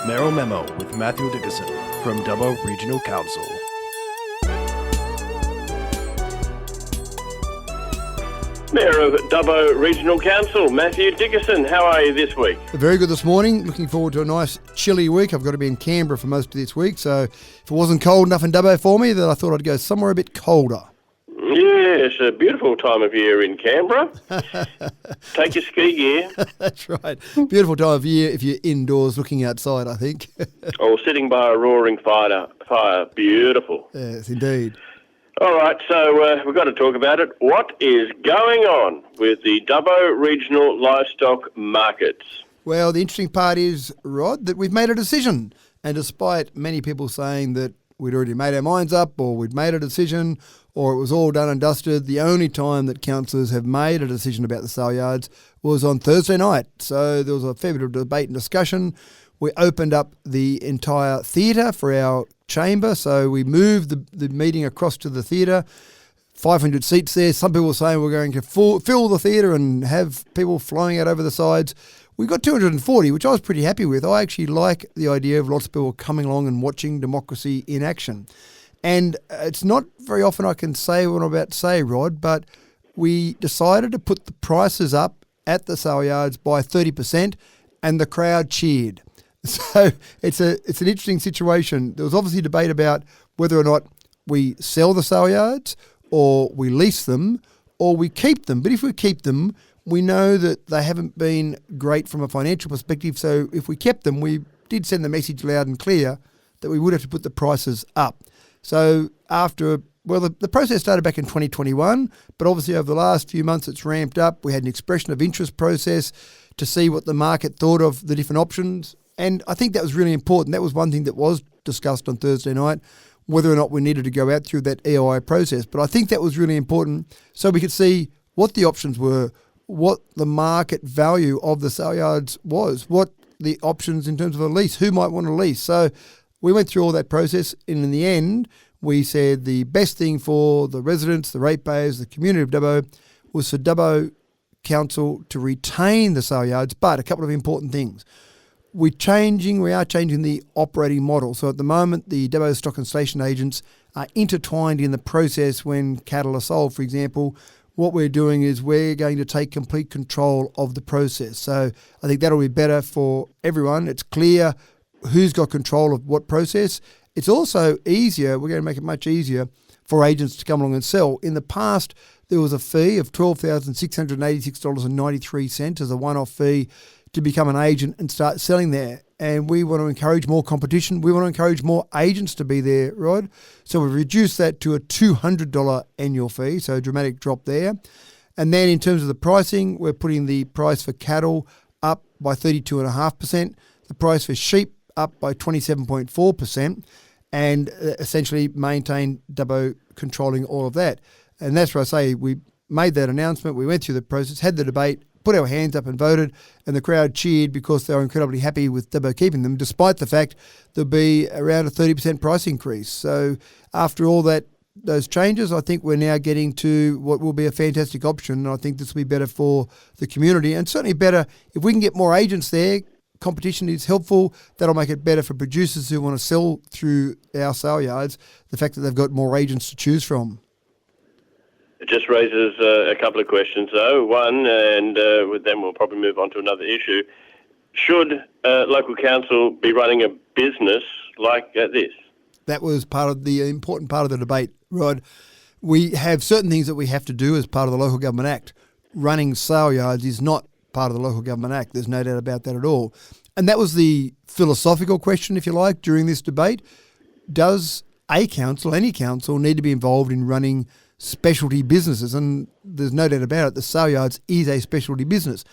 Mayoral Memo with Matthew Dickerson from Dubbo Regional Council. Mayor of Dubbo Regional Council, Matthew Dickerson. How are you this week? Very good this morning. Looking forward to a nice chilly week. I've got to be in Canberra for most of this week, so if it wasn't cold enough in Dubbo for me, then I thought I'd go somewhere a bit colder. Yeah, it's a beautiful time of year in Canberra. Take your ski gear. That's right. Beautiful time of year if you're indoors looking outside, I think. Or sitting by a roaring fire. Beautiful. Yes, indeed. All right, so we've got to talk about it. What is going on with the Dubbo Regional Livestock Markets? Well, the interesting part is, Rod, that we've made a decision. And despite many people saying that we'd already made our minds up or we'd made a decision or it was all done and dusted, the only time that councillors have made a decision about the sale yards was on Thursday night. So there was a fair bit of debate and discussion. We opened up the entire theatre for our chamber, so we moved the meeting across to the theatre. 500 seats there. Some people were saying we're going to fill the theatre and have people flying out over the sides. We got 240, which I was pretty happy with. I actually like the idea of lots of people coming along and watching democracy in action. And it's not very often I can say what I'm about to say, Rod, but we decided to put the prices up at the sale yards by 30%, and the crowd cheered. So it's an interesting situation. There was obviously debate about whether or not we sell the sale yards or we lease them or we keep them. But if we keep them, we know that they haven't been great from a financial perspective. So if we kept them, we did send the message loud and clear that we would have to put the prices up. So the process started back in 2021, but obviously over the last few months it's ramped up. We had an expression of interest process to see what the market thought of the different options. And I think that was really important. That was one thing that was discussed on Thursday night, whether or not we needed to go out through that EOI process. But I think that was really important so we could see what the options were, what the market value of the sale yards was, what the options in terms of a lease, who might want to lease. So we went through all that process, and in the end, we said the best thing for the residents, the ratepayers, the community of Dubbo was for Dubbo Council to retain the sale yards, but a couple of important things. We are changing the operating model. So at the moment, the Dubbo Stock and Station agents are intertwined in the process when cattle are sold, for example. What we're doing is we're going to take complete control of the process. So I think that'll be better for everyone. It's clear who's got control of what process. It's also easier, we're going to make it much easier for agents to come along and sell. In the past, there was a fee of $12,686.93 as a one-off fee to become an agent and start selling there. And we want to encourage more competition. We want to encourage more agents to be there, Rod. So we've reduced that to a $200 annual fee, so a dramatic drop there. And then in terms of the pricing, we're putting the price for cattle up by 32.5%, the price for sheep up by 27.4%, and essentially maintain Dubbo controlling all of that. And that's where I say we made that announcement, we went through the process, had the debate, put our hands up and voted, and the crowd cheered because they were incredibly happy with Dubbo keeping them, despite the fact there'll be around a 30% price increase. So after all those changes, I think we're now getting to what will be a fantastic option, and I think this will be better for the community, and certainly better if we can get more agents there. Competition is helpful. That'll make it better for producers who want to sell through our sale yards, the fact that they've got more agents to choose from. It just raises a couple of questions, though. One, and then we'll probably move on to another issue. Should local council be running a business like this? That was part of the important part of the debate, Rod. We have certain things that we have to do as part of the Local Government Act. Running sale yards is not part of the Local Government Act. There's no doubt about that at all. And that was the philosophical question, if you like, during this debate. Does a council, any council, need to be involved in running specialty businesses? And there's no doubt about it, the sale yards is a specialty business.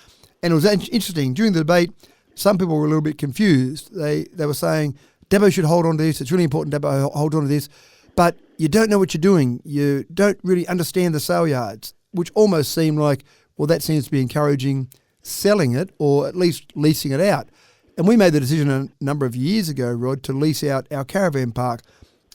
And it was interesting, during the debate, some people were a little bit confused. They were saying, Dubbo should hold on to this, it's really important Dubbo hold on to this, but you don't know what you're doing. You don't really understand the sale yards, which almost seemed like, well, that seems to be encouraging selling it or at least leasing it out. And we made the decision a number of years ago, Rod, to lease out our caravan park.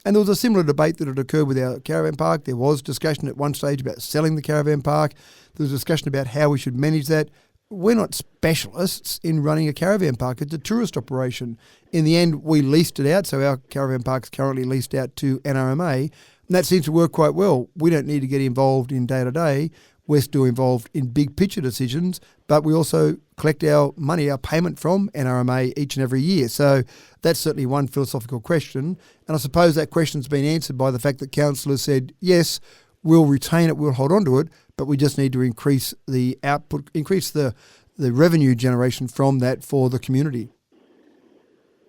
And there was a similar debate that had occurred with our caravan park. There was discussion at one stage about selling the caravan park. There was discussion about how we should manage that. we're not specialists in running a caravan park. It's a tourist operation. In the end, we leased it out, so our caravan park is currently leased out to NRMA, and that seems to work quite well. We don't need to get involved in day-to-day. We're still involved in big picture decisions, but we also collect our money, our payment from NRMA each and every year. So that's certainly one philosophical question. And I suppose that question's been answered by the fact that councillors said, yes, we'll retain it, we'll hold on to it, but we just need to increase the output, increase the revenue generation from that for the community.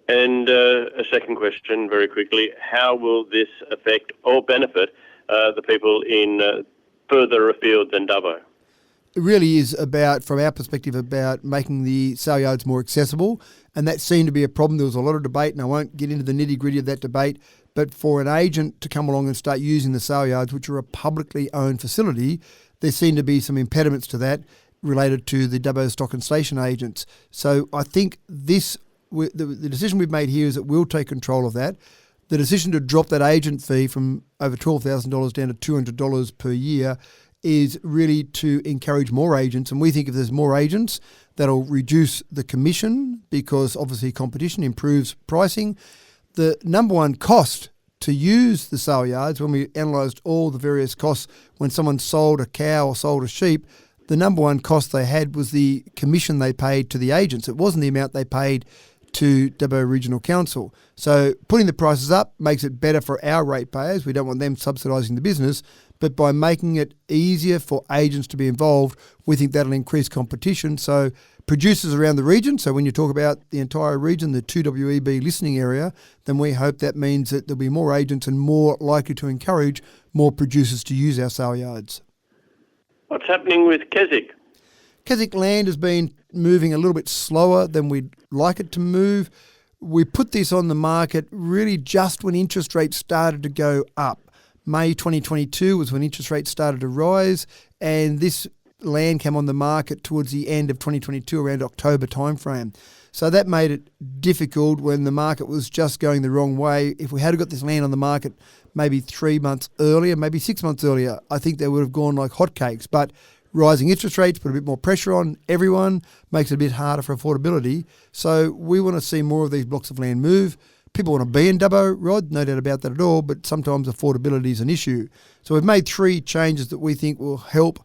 And a second question, very quickly, how will this affect or benefit the people in further afield than Dubbo? It really is about, from our perspective, about making the sale yards more accessible, and that seemed to be a problem. There was a lot of debate, and I won't get into the nitty-gritty of that debate, but for an agent to come along and start using the sale yards, which are a publicly owned facility, there seemed to be some impediments to that related to the Dubbo Stock and Station agents. So I think the decision we've made here is that we'll take control of that. The decision to drop that agent fee from over $12,000 down to $200 per year is really to encourage more agents. And we think if there's more agents, that'll reduce the commission because obviously competition improves pricing. The number one cost to use the sale yards, when we analysed all the various costs, when someone sold a cow or sold a sheep, the number one cost they had was the commission they paid to the agents. It wasn't the amount they paid to Dubbo Regional Council. So putting the prices up makes it better for our ratepayers. We don't want them subsidising the business, but by making it easier for agents to be involved, we think that'll increase competition. So producers around the region, so when you talk about the entire region, the 2WEB listening area, then we hope that means that there'll be more agents and more likely to encourage more producers to use our sale yards. What's happening with Keswick? Keswick land has been moving a little bit slower than we'd like it to move. We put this on the market really just when interest rates started to go up. May 2022 was when interest rates started to rise, and this land came on the market towards the end of 2022, around October timeframe. So that made it difficult when the market was just going the wrong way. If we had got this land on the market maybe 3 months earlier, maybe 6 months earlier, I think they would have gone like hotcakes. But rising interest rates put a bit more pressure on everyone, makes it a bit harder for affordability. So we want to see more of these blocks of land move. People want to be in Dubbo, Rod, no doubt about that at all, but sometimes affordability is an issue. So we've made 3 changes that we think will help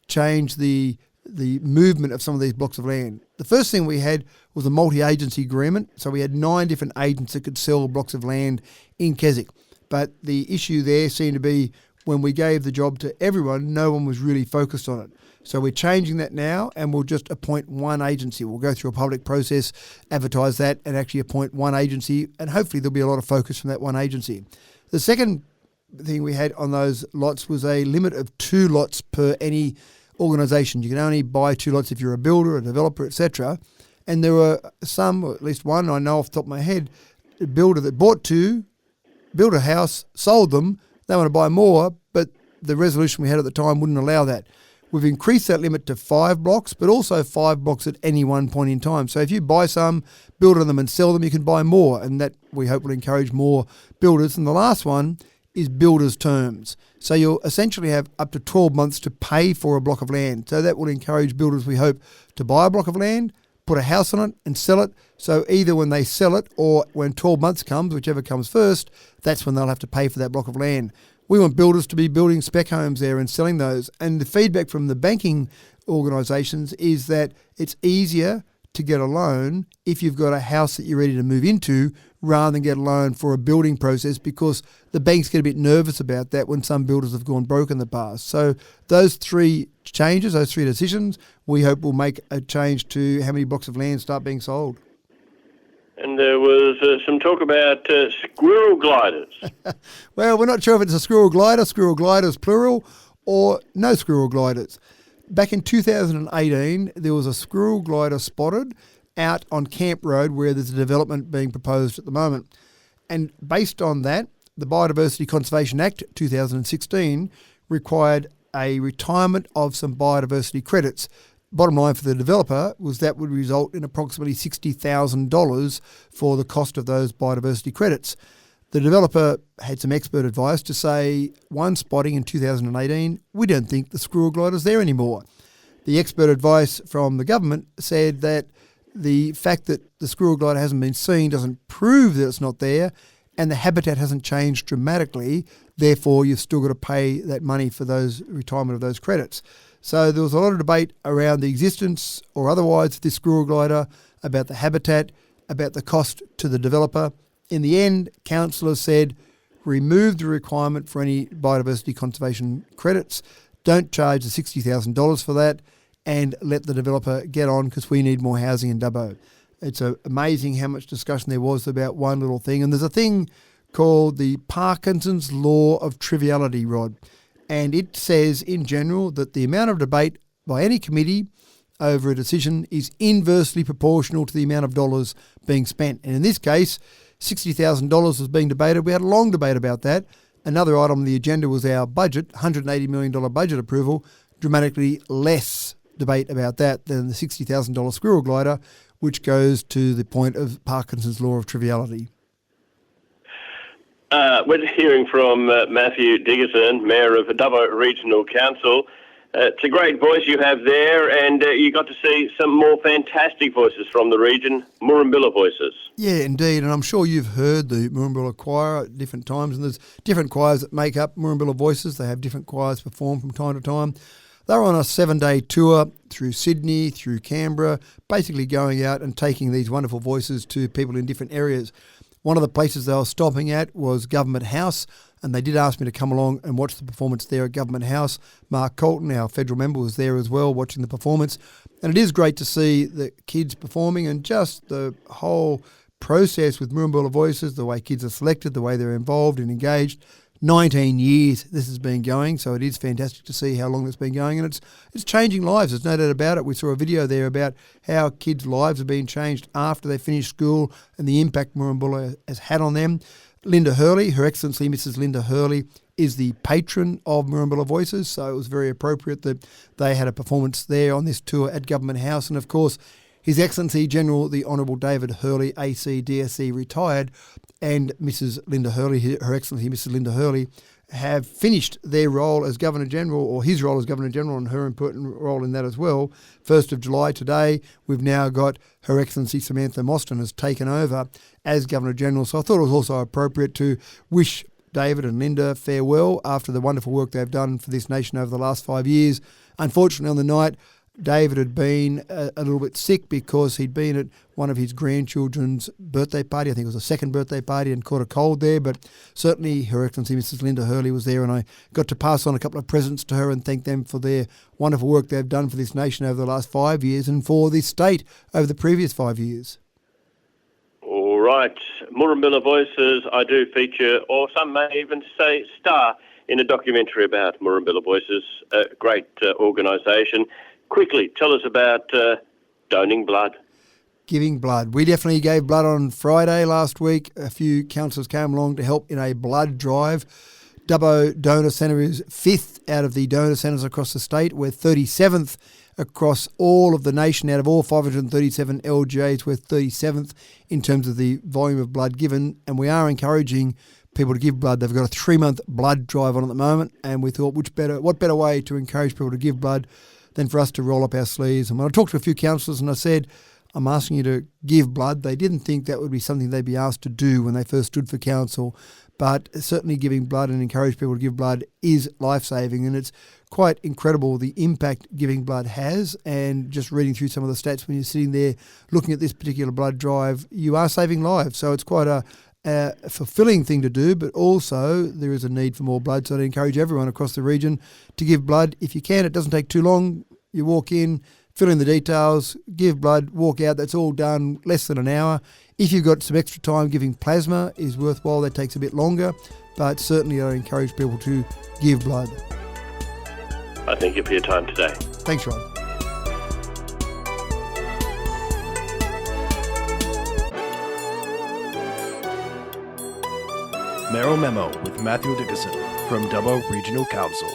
change the movement of some of these blocks of land. The first thing we had was a multi-agency agreement. So we had 9 different agents that could sell blocks of land in Keswick. But the issue there seemed to be when we gave the job to everyone, no one was really focused on it. So we're changing that now, and we'll just appoint one agency. We'll go through a public process, advertise that, and actually appoint one agency, and hopefully there'll be a lot of focus from that one agency. The second thing we had on those lots was a limit of 2 lots per any organisation. You can only buy 2 lots if you're a builder, a developer, etc. And there were some, or at least one I know off the top of my head, a builder that bought 2, built a house, sold them. They want to buy more, but the resolution we had at the time wouldn't allow that. We've increased that limit to 5 blocks, but also 5 blocks at any one point in time. So if you buy some, build on them and sell them, you can buy more, and that we hope will encourage more builders. And the last one is builders' terms. So you'll essentially have up to 12 months to pay for a block of land. So that will encourage builders, we hope, to buy a block of land, put a house on it and sell it. So either when they sell it or when 12 months comes, whichever comes first, that's when they'll have to pay for that block of land. We want builders to be building spec homes there and selling those. And the feedback from the banking organisations is that it's easier to get a loan if you've got a house that you're ready to move into rather than get a loan for a building process, because the banks get a bit nervous about that when some builders have gone broke in the past. So those 3 changes, those 3 decisions, we hope will make a change to how many blocks of land start being sold. And there was some talk about squirrel gliders. Well, we're not sure if it's a squirrel gliders plural, or no squirrel gliders. Back in 2018, there was a squirrel glider spotted out on Camp Road where there's a development being proposed at the moment. And based on that, the Biodiversity Conservation Act 2016 required a retirement of some biodiversity credits. Bottom line for the developer was that would result in approximately $60,000 for the cost of those biodiversity credits. The developer had some expert advice to say, one spotting in 2018, we don't think the squirrel glider's there anymore. the expert advice from the government said that the fact that the squirrel glider hasn't been seen doesn't prove that it's not there, and the habitat hasn't changed dramatically. Therefore, you've still got to pay that money for those retirement of those credits. So there was a lot of debate around the existence or otherwise of this squirrel glider, about the habitat, about the cost to the developer. In the end, councillors said, remove the requirement for any biodiversity conservation credits, don't charge the $60,000 for that, and let the developer get on because we need more housing in Dubbo. It's amazing how much discussion there was about one little thing. And there's a thing called the Parkinson's Law of Triviality, Rod. And it says in general that the amount of debate by any committee over a decision is inversely proportional to the amount of dollars being spent. And in this case, $60,000 was being debated. We had a long debate about that. Another item on the agenda was our budget, $180 million budget approval, dramatically less debate about that than the $60,000 squirrel glider, which goes to the point of Parkinson's Law of Triviality. We're hearing from Matthew Dickerson, Mayor of Dubbo Regional Council. It's a great voice you have there, and you got to see some more fantastic voices from the region, Murrumbilla voices. Yeah, indeed, and I'm sure you've heard the Murrumbilla Choir at different times, and there's different choirs that make up Murrumbilla voices. They have different choirs perform from time to time. They're on a 7-day tour through Sydney, through Canberra, basically going out and taking these wonderful voices to people in different areas. One of the places they were stopping at was Government House, and they did ask me to come along and watch the performance there at Government House. Mark Colton, our federal member, was there as well watching the performance. And it is great to see the kids performing and just the whole process with Murrumbilla Voices, the way kids are selected, the way they're involved and engaged. 19 years this has been going, so it is fantastic to see how long it's been going, and it's changing lives. There's no doubt about it. We saw a video there about how kids' lives have been changed after they finish school and the impact Murrumbilla has had on them. Linda Hurley, Her Excellency Mrs. Linda Hurley, is the patron of Murrumbilla Voices, so it was very appropriate that they had a performance there on this tour at Government House. And of course, His Excellency General the Honourable David Hurley, AC, DSC, retired, and Mrs. Linda Hurley, Her Excellency Mrs. Linda Hurley, have finished their role as Governor-General, or his role as Governor-General, and her important role in that as well. 1st of July today, we've now got Her Excellency Samantha Mostyn has taken over as Governor-General. So I thought it was also appropriate to wish David and Linda farewell after the wonderful work they've done for this nation over the last 5 years. Unfortunately, on the night, David had been a little bit sick because he'd been at one of his grandchildren's birthday party. I think it was a second birthday party, and caught a cold there. But certainly Her Excellency Mrs. Linda Hurley was there, and I got to pass on a couple of presents to her and thank them for their wonderful work they've done for this nation over the last 5 years and for this state over the previous 5 years. All right. Murrumbilla Voices, I do feature, or some may even say star, in a documentary about Murrumbilla Voices, a great organisation. Quickly, tell us about donating blood. Giving blood. We definitely gave blood on Friday last week. A few councillors came along to help in a blood drive. Dubbo Donor Centre is 5th out of the donor centres across the state. We're 37th across all of the nation. Out of all 537 LGAs, we're 37th in terms of the volume of blood given, and we are encouraging people to give blood. They've got a 3-month blood drive on at the moment, and we thought what better way to encourage people to give blood than for us to roll up our sleeves. And when I talked to a few councillors and I said, I'm asking you to give blood, they didn't think that would be something they'd be asked to do when they first stood for council. But certainly giving blood and encourage people to give blood is life-saving, and it's quite incredible the impact giving blood has. And just reading through some of the stats when you're sitting there looking at this particular blood drive, you are saving lives. So it's quite a fulfilling thing to do, but also there is a need for more blood. So I'd encourage everyone across the region to give blood if you can. It doesn't take too long. You walk in, fill in the details, give blood, walk out. That's all done less than an hour. If you've got some extra time, giving plasma is worthwhile. That takes a bit longer, but certainly I encourage people to give blood. I thank you for your time today. Thanks, Rod. Mayoral Memo with Matthew Dickerson from Dubbo Regional Council.